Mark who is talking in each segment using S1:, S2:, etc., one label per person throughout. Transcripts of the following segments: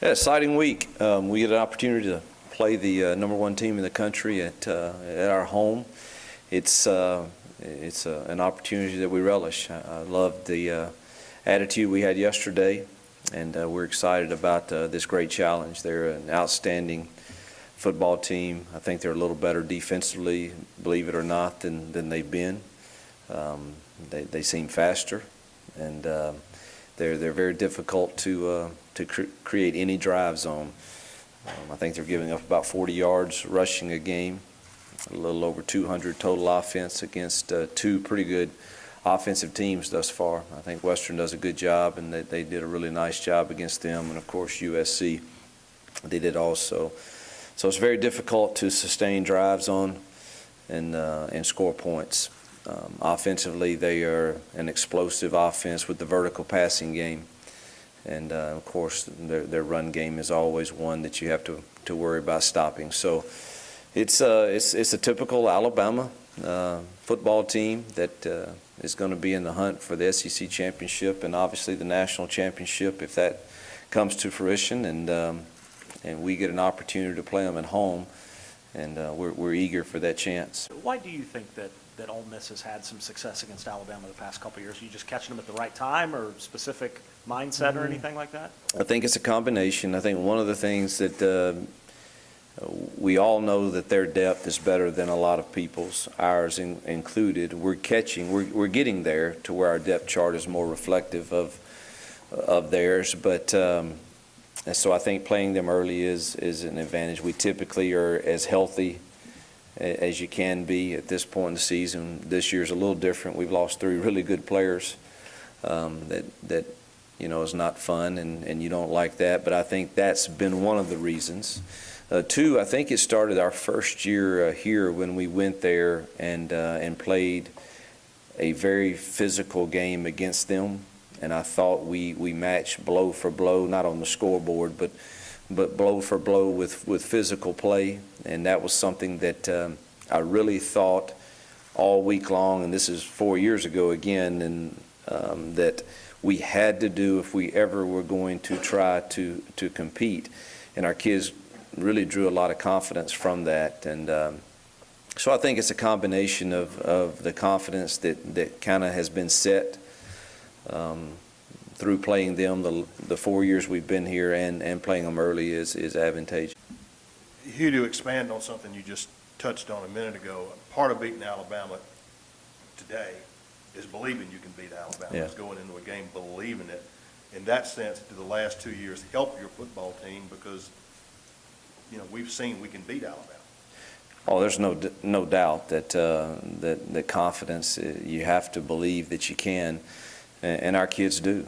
S1: Yeah, exciting week. We get an opportunity to play the number one team in the country at our home. It's an opportunity that we relish. I love the attitude we had yesterday, and we're excited about this great challenge. They're an outstanding football team. I think they're a little better defensively, believe it or not, than they've been. They seem faster, and they're very difficult to create any drives on. I think they're giving up about 40 yards rushing a game, a little over 200 total offense against two pretty good offensive teams thus far. I think Western does a good job, and they did a really nice job against them, and of course USC, they did also. So it's very difficult to sustain drives on and score points. Offensively, they are an explosive offense with the vertical passing game. And, of course, their run game is always one that you have to worry about stopping. So it's a typical Alabama football team that is going to be in the hunt for the SEC championship and obviously the national championship if that comes to fruition. And we get an opportunity to play them at home, and we're eager for that chance.
S2: Why do you think that Ole Miss has had some success against Alabama the past couple of years? Are you just catching them at the right time, or specific mindset or anything like that?
S1: I think it's a combination. I think one of the things that we all know that their depth is better than a lot of people's, ours included. We're getting there to where our depth chart is more reflective of theirs, but and so I think playing them early is an advantage. We typically are as healthy as you can be at this point in the season. This year's a little different. We've lost three really good players that you know is not fun, and you don't like that. But I think that's been one of the reasons. Two, I think it started our first year here when we went there and played a very physical game against them. And I thought we matched blow for blow, not on the scoreboard, but blow for blow with physical play. And that was something that I really thought all week long, and this is 4 years ago again, and that we had to do if we ever were going to try to compete. And our kids really drew a lot of confidence from that. And so I think it's a combination of the confidence that kind of has been set through playing them the 4 years we've been here and playing them early is advantageous.
S3: Hugh, to expand on something you just touched on a minute ago, part of beating Alabama today is believing you can beat Alabama.
S1: Yeah.
S3: It's going into a game believing it. In that sense, do the last 2 years help your football team because, you know, we've seen we can beat Alabama?
S1: Oh, there's no doubt that confidence, you have to believe that you can, and our kids do.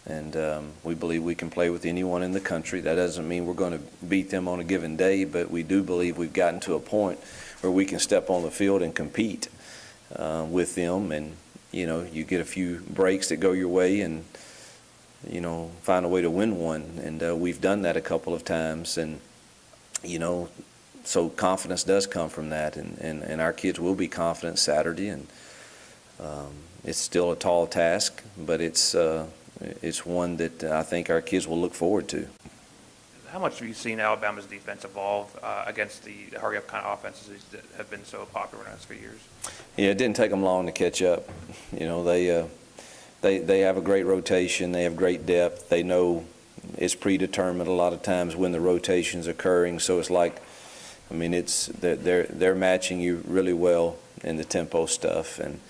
S1: And we believe we can play with anyone in the country. That doesn't mean we're going to beat them on a given day, but we do believe we've gotten to a point where we can step on the field and compete with them. And, you know, you get a few breaks that go your way and, you know, find a way to win one. And we've done that a couple of times. And, you know, so confidence does come from that. And our kids will be confident Saturday. And it's still a tall task, but it's one that I think our kids will look forward to.
S4: How much have you seen Alabama's defense evolve against the hurry-up kind of offenses that have been so popular in the last few years?
S1: Yeah, it didn't take them long to catch up. You know, they have a great rotation. They have great depth. They know it's predetermined a lot of times when the rotation's occurring. So it's like, I mean, they're matching you really well in the tempo stuff. And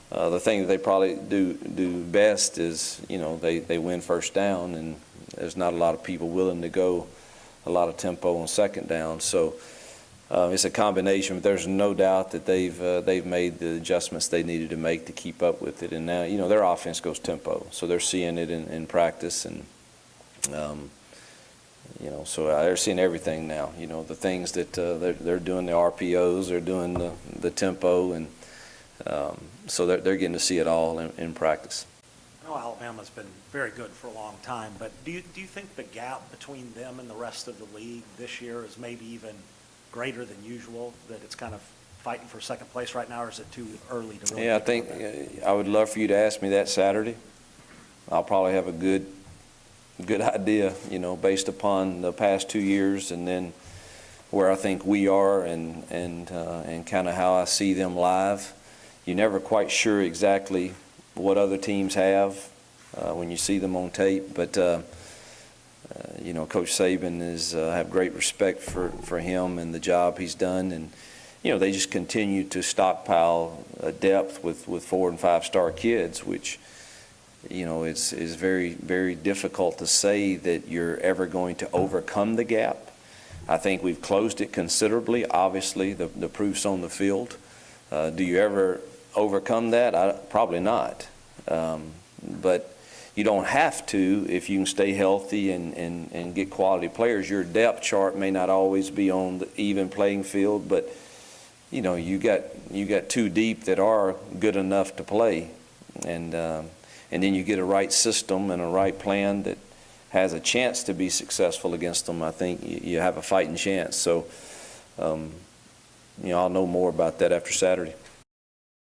S1: the thing that they probably do best is, you know, they win first down, and there's not a lot of people willing to go a lot of tempo on second down. So it's a combination, but there's no doubt that they've made the adjustments they needed to make to keep up with it. And now, you know, their offense goes tempo, so they're seeing it in practice, and you know, so they're seeing everything now. You know, the things that they're doing, the RPOs, they're doing the tempo, and so they're getting to see it all in practice.
S2: I know Alabama's been very good for a long time, but do you think the gap between them and the rest of the league this year is maybe even greater than usual, that it's kind of fighting for second place right now, or is it too early to really?
S1: Yeah, I think I would love for you to ask me that Saturday. I'll probably have a good good idea, you know, based upon the past 2 years and then where I think we are and kind of how I see them live. You're never quite sure exactly what other teams have when you see them on tape, but you know, Coach Saban have great respect for him and the job he's done, and you know, they just continue to stockpile depth with 4- and 5-star kids, which, you know, is very, very difficult to say that you're ever going to overcome the gap. I think we've closed it considerably. Obviously, the proof's on the field. Do you ever overcome that? Probably not. But you don't have to if you can stay healthy and get quality players. Your depth chart may not always be on the even playing field, but you know, you got 2 deep that are good enough to play, and then you get a right system and a right plan that has a chance to be successful against them. I think you have a fighting chance. So, you know, I'll know more about that after Saturday.